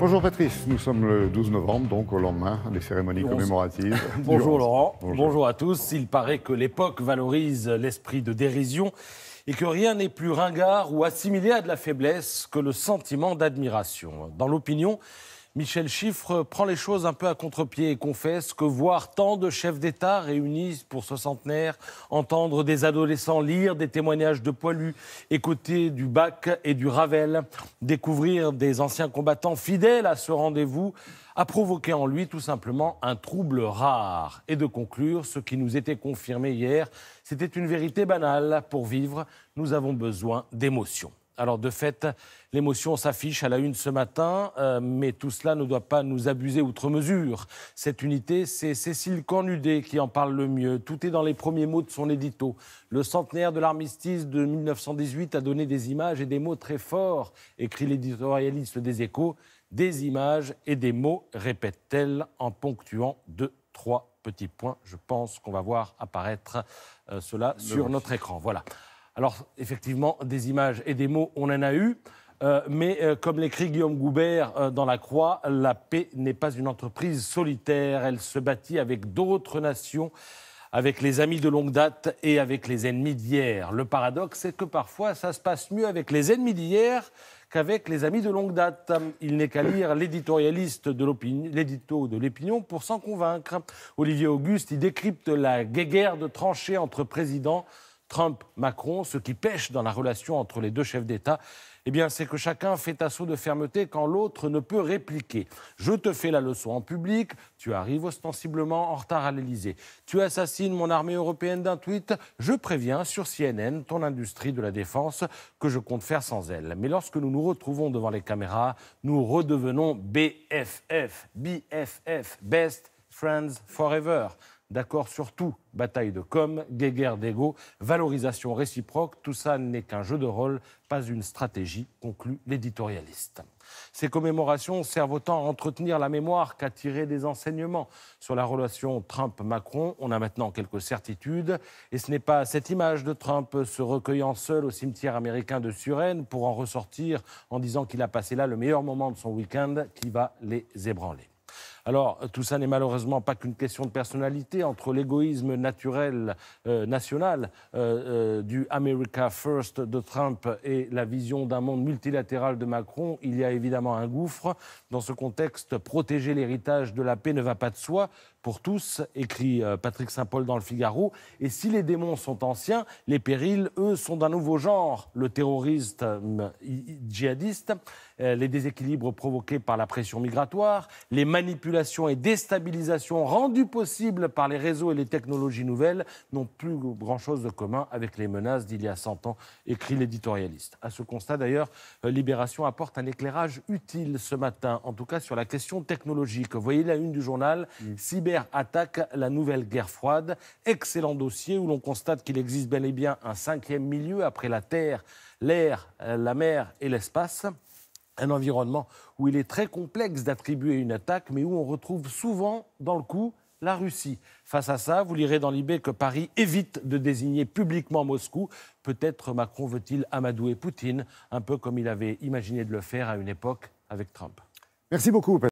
Bonjour Patrice, nous sommes le 12 novembre, donc au lendemain des cérémonies commémoratives. Bonjour Laurent, bonjour à tous. Il paraît que l'époque valorise l'esprit de dérision et que rien n'est plus ringard ou assimilé à de la faiblesse que le sentiment d'admiration. Dans l'opinion, Michel Chiffre prend les choses un peu à contre-pied et confesse que voir tant de chefs d'État réunis pour ce centenaire, entendre des adolescents lire des témoignages de poilus, écouter du Bach et du Ravel, découvrir des anciens combattants fidèles à ce rendez-vous, a provoqué en lui tout simplement un trouble rare. Et de conclure, ce qui nous était confirmé hier, c'était une vérité banale. Pour vivre, nous avons besoin d'émotions. Alors de fait, l'émotion s'affiche à la une ce matin, mais tout cela ne doit pas nous abuser outre mesure. Cette unité, c'est Cécile Cornudet qui en parle le mieux. Tout est dans les premiers mots de son édito. Le centenaire de l'armistice de 1918 a donné des images et des mots très forts, écrit l'éditorialiste des Échos. Des images et des mots, répète-t-elle en ponctuant 2-3 petits points. Je pense qu'on va voir apparaître cela sur notre écran. Voilà. Alors, effectivement, des images et des mots, on en a eu. Mais comme l'écrit Guillaume Goubert dans La Croix, la paix n'est pas une entreprise solitaire. Elle se bâtit avec d'autres nations, avec les amis de longue date et avec les ennemis d'hier. Le paradoxe, c'est que parfois, ça se passe mieux avec les ennemis d'hier qu'avec les amis de longue date. Il n'est qu'à lire l'éditorialiste de l'édito de l'Opinion pour s'en convaincre. Olivier Auguste, il décrypte la guéguerre de tranchées entre présidents Trump-Macron. Ce qui pêche dans la relation entre les deux chefs d'État, eh bien, c'est que chacun fait assaut de fermeté quand l'autre ne peut répliquer. Je te fais la leçon en public, tu arrives ostensiblement en retard à l'Élysée. Tu assassines mon armée européenne d'un tweet, je préviens sur CNN ton industrie de la défense que je compte faire sans elle. Mais lorsque nous nous retrouvons devant les caméras, nous redevenons BFF, Best Friends Forever. D'accord sur tout, bataille de com, guéguerre d'ego, valorisation réciproque, tout ça n'est qu'un jeu de rôle, pas une stratégie, conclut l'éditorialiste. Ces commémorations servent autant à entretenir la mémoire qu'à tirer des enseignements. Sur la relation Trump-Macron, on a maintenant quelques certitudes, et ce n'est pas cette image de Trump se recueillant seul au cimetière américain de Suresnes pour en ressortir en disant qu'il a passé là le meilleur moment de son week-end qui va les ébranler. Alors, tout ça n'est malheureusement pas qu'une question de personnalité. Entre l'égoïsme naturel, national, du America First de Trump et la vision d'un monde multilatéral de Macron, il y a évidemment un gouffre. Dans ce contexte, protéger l'héritage de la paix ne va pas de soi pour tous, écrit Patrick Saint-Paul dans Le Figaro. Et si les démons sont anciens, les périls, eux, sont d'un nouveau genre. Le terrorisme djihadiste, les déséquilibres provoqués par la pression migratoire, les manipulations et déstabilisations rendues possibles par les réseaux et les technologies nouvelles n'ont plus grand-chose de commun avec les menaces d'il y a 100 ans, écrit l'éditorialiste. À ce constat, d'ailleurs, Libération apporte un éclairage utile ce matin, en tout cas sur la question technologique. Vous voyez la une du journal, Cyberattaque, la nouvelle guerre froide. Excellent dossier où l'on constate qu'il existe bel et bien un cinquième milieu après la Terre, l'air, la mer et l'espace. Un environnement où il est très complexe d'attribuer une attaque, mais où on retrouve souvent dans le coup la Russie. Face à ça, vous lirez dans Libé que Paris évite de désigner publiquement Moscou. Peut-être Macron veut-il amadouer Poutine, un peu comme il avait imaginé de le faire à une époque avec Trump. Merci beaucoup Patrice.